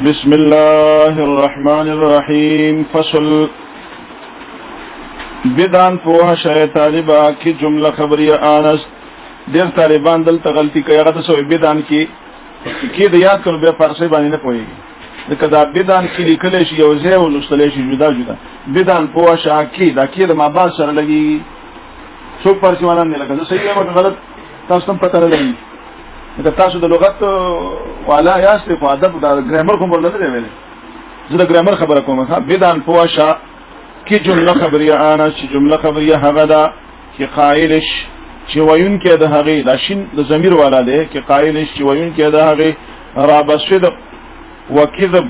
بسم الله الرحمن الرحیم. فصل بدان پوها شای طالبا کی جمله خبریه آنست. دیر طالبان دلته غلطی کوي هغه څه بدان کی د یاد کړو به فارسی باندې نه پوهیږي. لکه دا بدان کی لیکل شي یو ځای ولوستل شي جدا جدا. بدان پوها شا کی دا کی د مابا سره لګي څوک فارسی ونه نه لګي. صحیح یا غلط تاسو هم پته لرئ. دا تاسو د لغت والا یاست په ادب دا ګرامر کوم ورته نه ویل. زه د ګرامر خبره کوم. ها بدان پوها شا کی جمله خبریه آنست چې جمله خبریه هغه دا چې قائلش چې وایون کې د هغه د شین د ضمیر والا دی چې قائلش چې وایون کې د هغه رابصد وکذب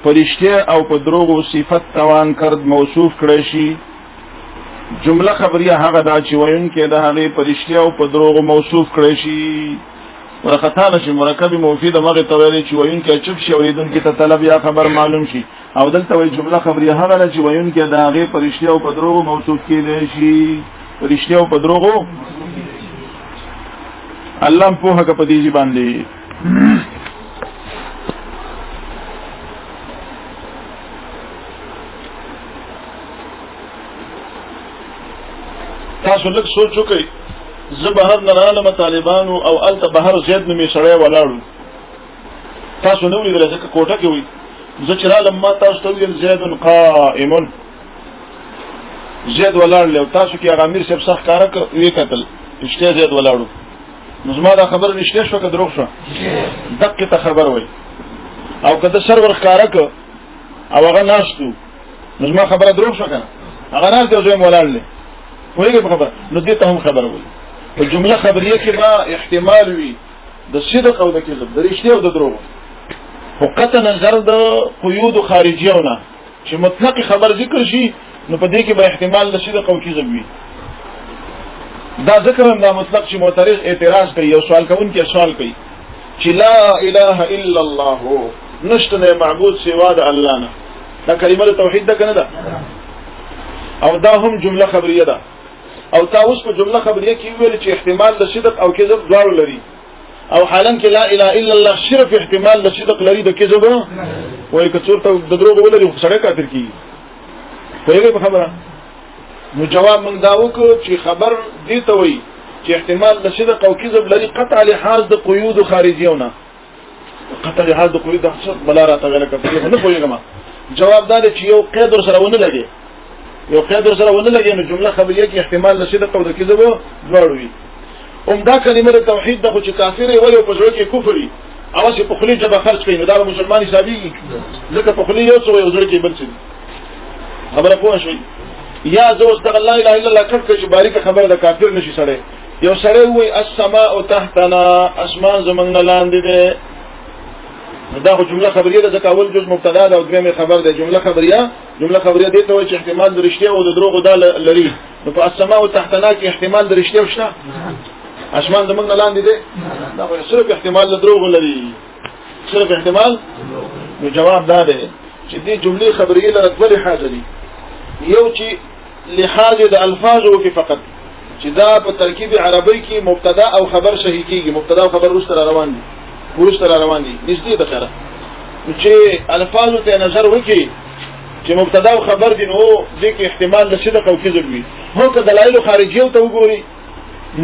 فرشته او په دروغ صفت توان کرد موصوف کړي شي. جمله خبریه هغه دا چې وایون کې د هغه فرشته او په دروغ موصوف کړي شي. ورخطانه چې مرکب مفید مغه تویل چې وایون کې چپ شي اوریدون کې ته طلب یا خبر معلوم شي. او دلته وایي جمله خبریه هغه چې وایون کې د هغه فرشته او په دروغ موصوف کړي شي. فرشته او په دروغ الله په هغه په دې باندې تاسو لږ سوچ وکړئ. زه بهر نه رالم طالبانو او الته بهر زید نومې سړی ولاړو. تاسو نو ویل ځکه کوټه کې وي. زه چې رالم ما تاسو ته ویل زید قائم زید ولاړ له تاسو کې هغه امیر صاحب څخه کار وی کتل اشته زید ولاړو. نو زما دا خبر نشته شو که دروغ شو دقه ته خبر وای او کله سرور کارک او هغه ناشتو نو زما خبره دروغ شو کنه هغه نه دی زوی مولاله وایي په خبر نو دې ته هم خبر وای. په جمله خبریه کې با احتمال وي د صدق او د کذب د رښتیا او د دروغ. فقط نظر د قیود خارجیونه چې مطلق خبر ذکر شي نو په دې کې به احتمال د صدق او کذب وي. دا ذکر هم دا مطلق چې معترض اعتراض کوي یو سوال کوونکی سوال کوي چې لا اله الا الله نشته معبود سوا د الله نه. دا کلمه توحید ده کنه ده او دا هم جمله خبریه ده. او تا اوس په جمله خبریه کې ویل چې احتمال د صدق او کذب دواړو لري او حالا کې لا اله الا الله صرف احتمال د صدق لري د کذب وایي که څوک د دروغ ولري خو سړی کافر کیږي. پوهیږئ په خبره. نو جواب موږ دا وکړو چې خبر دې ته وایي چې احتمال د صدق او کذب لري قطع لحاظ د قیود خارجیونه. قطع لحاظ د قیود د حسب بلا راته ویل کړي نه پوهیږم. جواب دا دی چې یو قید سره ونه لګي یو قید سره ونه لګي نو جمله خبریه کې احتمال د صدق او د کذب دواړو وي. دا کلمه توحید د خو چې کافر وي او په ځړ کې کفر وي او چې په خلی جبه خرج کوي نو دا مسلمان حسابي ځکه په خلی یو څو یو ځړ کې بل څه خبره پوه شئ. یا زه واستغفر لا اله الا الله کړ چې باریک خبره د کافر نشي سره. یو سره وي السماء تحتنا اسمان زمنګ لاندې ده. دا خو جمله خبریه ده ځکه اول جز مبتدا ده او دویمه خبر ده. جمله خبریه دې ته وایي چې احتمال د رښتیا او د دروغ ده لري. نو په السماء تحتنا کې احتمال د رښتیا شته. اسمان زمنګ لاندې ده دا صرف احتمال د دروغ لري. صرف احتمال. نو جواب دا ده چې دې جمله خبریه لري دوه لحاظ دي. یو چې لحاظ د الفاظو کې فقط چې دا په ترکیب عربی کې مبتدا او خبر صحیح کیږي. مبتدا او خبر وروسته روان دي نږدې ده سره چې الفاظو ته نظر وکړي چې مبتدا او خبر دي نو دې کې احتمال د صدق او کذب وي. هو که دلایل خارجیه ته وګوري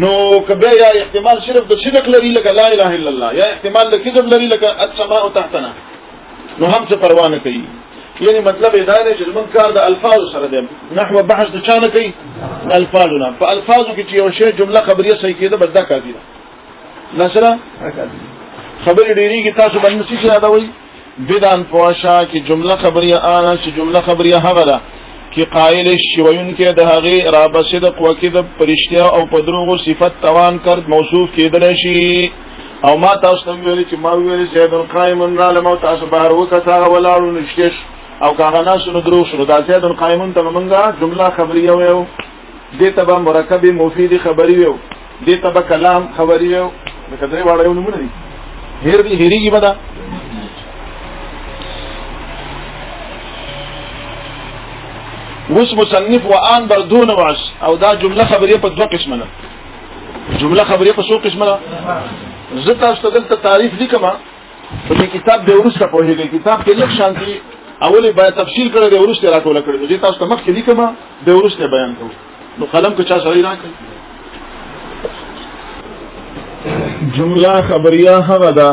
نو کبه یا احتمال صرف د صدق لري لکه لا اله الا الله یا احتمال د کذب لري لکه السماء تحتنا نو هم څه پروا نه کوي. یعنی مطلب دا دی چې موږ کار د الفاظ سره دی. نحو بحث د چا نه کوي الفاظونه. په الفاظو کې چې یو شی جمله خبریه صحیح کېده بس دا کافي ده. نشره خبرې ډېریږي تاسو باندې څه چې دا وایي بدان فواشا کې جمله خبریه آنه چې جمله خبریه هغه ده چې قائل شي وایون کې د هغه رابه صدق وکذب پرشتیا او په دروغ صفت توان کرد موصوف کېدل شي. او ما تاسو ته ویل چې ما ویل زید قائم را لمو تاسو بهر وکړه ولاړو نشته او کاغه ناسو نو درو شروع دا زید قائمون ته منګه جمله خبریه ویو دې ته به مرکب مفید خبری ویو دې ته به کلام خبری ویو د کدرې واړو نمونه دي هیریږي بدا. وس مصنف وان بردون وعس او دا جمله خبریه په دوه قسمه ده. جمله خبریه په څو قسمه ده. زه تاسو ته دلته تعریف لیکم په کتاب د ورسته پوهیږي کتاب کې لږ شانتي اولی باید تفصیل کړی دی ورسته راټول کړی دی تاسو ته مخکې لیکم د ورسته بیان کوم نو قلم کې چا سره راکړي جمله خبریه هغه ده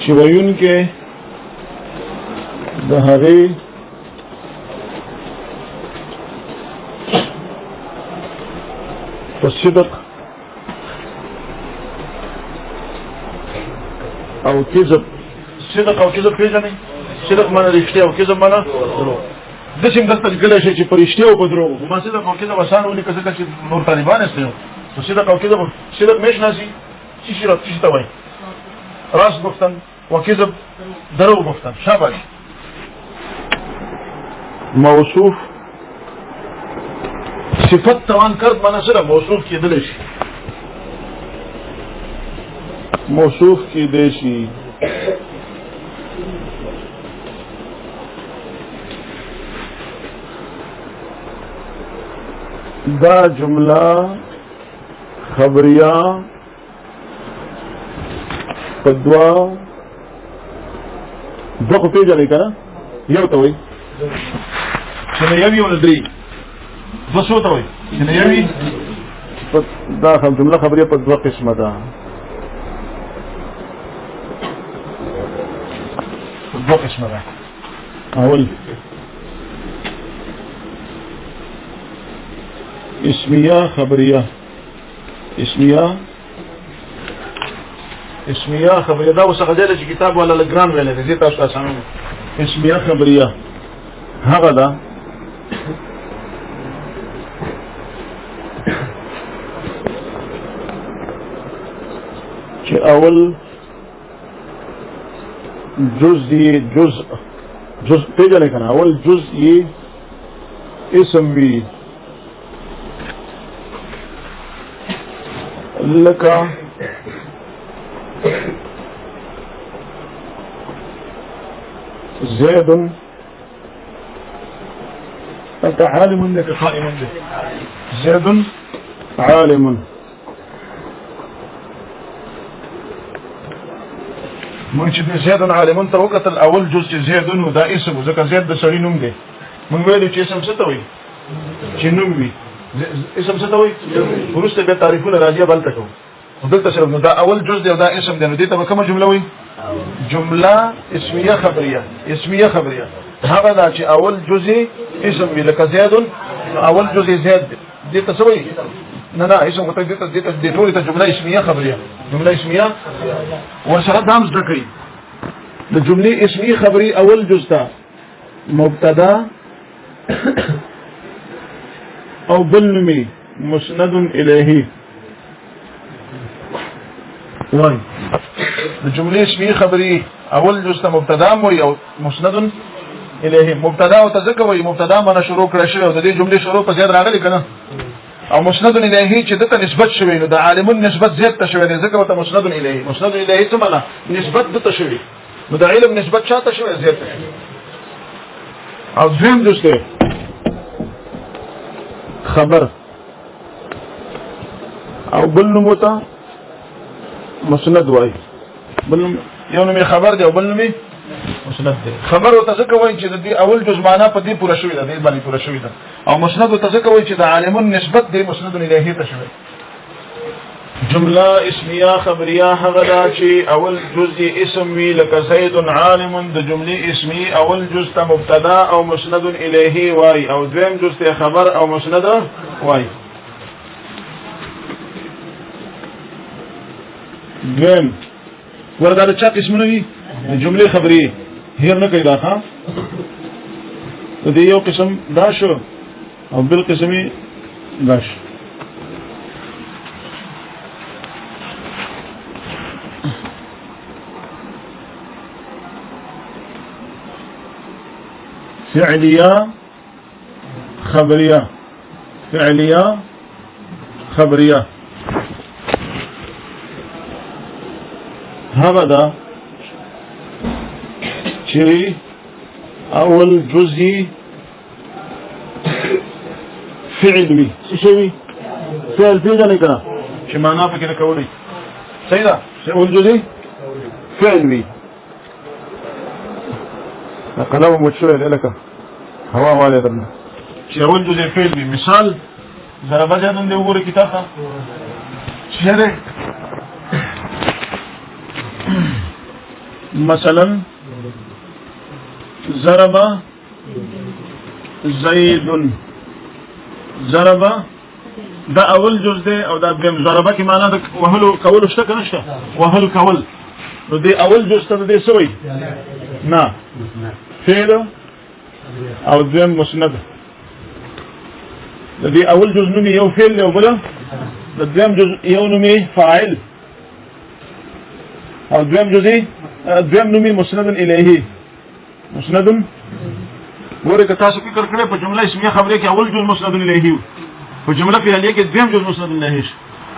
چې ویونکي د هغې په صدق او کذب صدق او کذب پیژنئ صدق معنی رښتیا او کذب معنی دروغ داسې هم دلته لیکلی شي چې په رښتیا او په دروغو خو ما صدق او کذب اسان ولیکه ځکه چې نور طالبان یاست یو نو صدق او کذب صدق میشناسي څه شي ته وایي راست گفتن و کذب دروغ گفتن شاباش موصوف صفت توان کرد معنی سره موصوف کېدلی شي موصوف کېدی شي دا جمله خبریه په دوه خو پېژنئ که نه یو ته وایي چې نه یو وي او نه درې دوه څو ته وایي چې نه یو وي دا جمله خبریه په دوه قسمه ده دوه قسمه ده اول اسمیه خبریه اسمیه خبریه دا اوس هغه ځای چې کتاب والا لګران ویلی دی زه تاسو ته اسانوم اسمیه خبریه هغه ده چې اول جز پیژنئ که نه اول جز یې اسم وي لکه زید انت عالم لك قائم به زید عالم مونږ چې زید عالم ته وکتل اول جز چې زید نو دا اسم ځکه زید د سړي نوم دی مونږ ویلو چې اسم څه ته وایي چې نوم وي اسم څه ته وایي وروسته بیا تعریفونه راځي بلته کوو دلته سره دا اول جز دی او دا اسم دی نو دې ته به کومه جمله وایي جمله اسمیه خبریه هغه دا چې اول جز اسم وي لکه زید اول جز زید دې ته څه وایي نه اسم ته دې ټولې ته جمله اسمیه خبریه جمله اسمیه ورسره دا هم زده کوي د جملې اسمیه خبري اول جز ته مبتدا او بل نومي مسند الیه وای د جملې اسمیه خبري اول جز ته مبتدا وي او مسند الیه مبتدا او تذکر وي مبتدا معنا شروع کړی شوی او د دې جملې شروع په زیات راغلی کنه او مسند الیه چې دته نسبت شوی نو د عالمون نسبت زیات ته شوی دی ځکه ته مسند الیه څه معنا نسبت دته شوی نو د علم نسبت چاته شوی زیات ته او دویم دوسته خبر او بل نوم ته مسند وای بل یو نوم خبر دی او بل نوم مسند دی خبر او ته کوي چې د دې اول جز معنا په دې پوره شوی ده دې باندې پوره شوی ده او مسند ته کوي چې د عالمون نسبت دی مسند الیه ته شوی جمله اسمیه خبریه هغه ده چې اول جز اسم وی لکه زید عالم د جمله اسمی اول جز ته مبتدا او مسند الیه وای او دویم جز ته خبر او مسند وای دویم ورته چا قسمونه وي جمله خبري هیر نه کوي دا ها دې یو قسم دا شو او بل قسمي دا شو فعليه خبريه هذا ده چې اول جزء فعل وي څه وي فعل پیژنې کنه چې معنا پکې نه کولی صحیح ده شیء جزئی فعل وي قلم مشوي لك هوا والي درنا شيء جزئی فعل وي مثال ضربه جنن دی وګوره کتاب ته شهره مثلا ضرب زید ضرب دا اول جز دی او دا دیم ضربه کی معنا د وهلو کول شته کنه شته وهلو کول نو دی اول جز ته دی سوی نه فعل او دیم مسند د دی اول جز نومي یو فعل او بل د دیم جز یو نومي فاعل او دیم جزئی دیم نومي مسند الیه مسند ګوره که تاسو فکر کړئ په جمله اسمیه خبره کې اول جز مسند الیه په جمله فعلیه کې دیم جز مسند الیه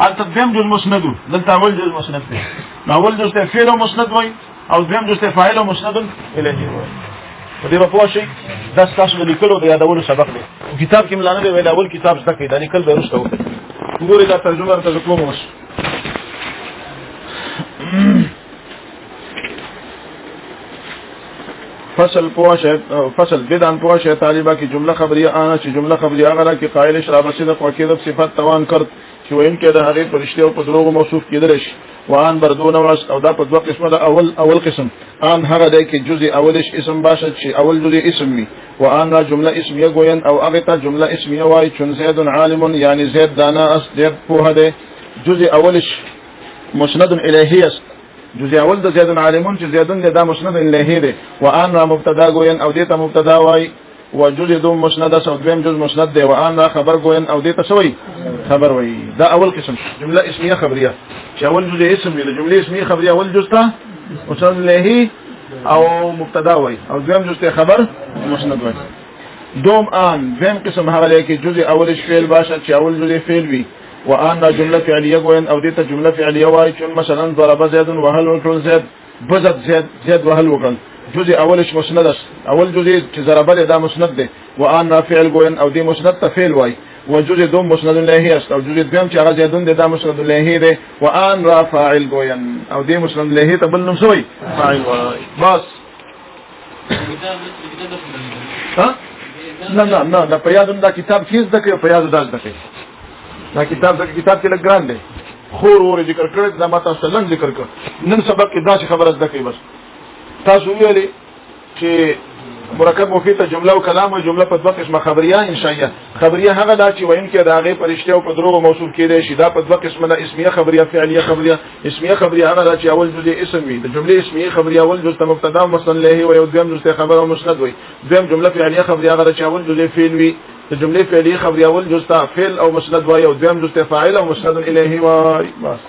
البته دیم جز مسند دلته اول جز مسند دی اول جز ته فعل او مسند وای او دیم جز ته فاعل او مسند الیه وای په دې په پوه شئ دا تاسو د لیکلو د یادولو سبق دی کتاب کې ملانه دی ویل اول کتاب زده کړئ دا لیکل به وروسته وکړئ ګوره دا ترجمه راته کوم اوس فصل بدان پوشه طالبہ کی جمله خبریه آنا چې جمله خبریه هغه کی قائل شراب صدق وکذب صفات توان کرد چې وین کې د هغه پرشته او په دروغ موصوف کېدل شي وان بردون واس او دا په دوه قسمه دا اول قسم ان هغه دی کې جزء اولش اسم باشد چې اول جزء اسم وي وان را جمله اسمیه ګوین او هغه ته جمله اسمیه وای چون زید عالم یعنی زید دانا اس زید په هده جزء اولش مسند الیه است جزء اول د زید عالمون چې زیدون د مسند الیه دی وان را مبتدا ګوین او دې ته مبتدا وای وجزء دوم مسند او دویم جزء مسند دی وان را خبر ګوین او دې ته سوی خبر وای دا اول قسم جمله اسمیه خبریه چې اول جزء اسم وی د جمله اسمیه خبریه اول جزء ته مسند الیه او مبتدا وای او دویم جزء خبر مسند وای دوم ان دویم قسم هغه کې جزء اولش فعل باشه چې اول جزء فعل وی وان جمله فعلیه ګوین او دې ته جمله فعلیه وای چې مثلا ضرب زید وهل وکړ زید بزد زید وهل وکړ جزء اولش مسند است اول جزء چې ضرب دا مسند دی وان فعل ګوین او دې مسند ته فعل وای وجزء دوم مسند الیه است او جزء دوم چې هغه زیدون دا مسند الیه دی وان را فاعل ګوین او دې مسند الیه ته بل نوم سوی فاعل وای بس ها نه دا په یاد دا کتاب فیس دکې په یاد دال دکې دا کتاب کې لګ ګران دی خور ور ذکر کړی دا ما تاسو لن ذکر کړ نن سبق کې دا خبره زده کوي بس تاسو ویلي چې مرکب مفید ته جمله او کلام او جمله په دوه قسمه خبریه انشائیه خبریه هغه دا چې وین کې دا غي پرشته او په دروغ موصوف کېږي شي دا په دوه قسمه ده اسمیه خبریه فعلیه خبریه اسمیه خبریه هغه دا چې اول جزء اسم وي د جمله اسمیه خبریه اول جزء مبتدا مثلا له او یو دویم جزء خبر او مسند وي دویم جمله فعلیه خبریه هغه چې اول جزء فعل وي د جمله فعلیه خبریه اول جزء فعل او مسند وي او دویم جزء فاعل او مسند الیه وي بس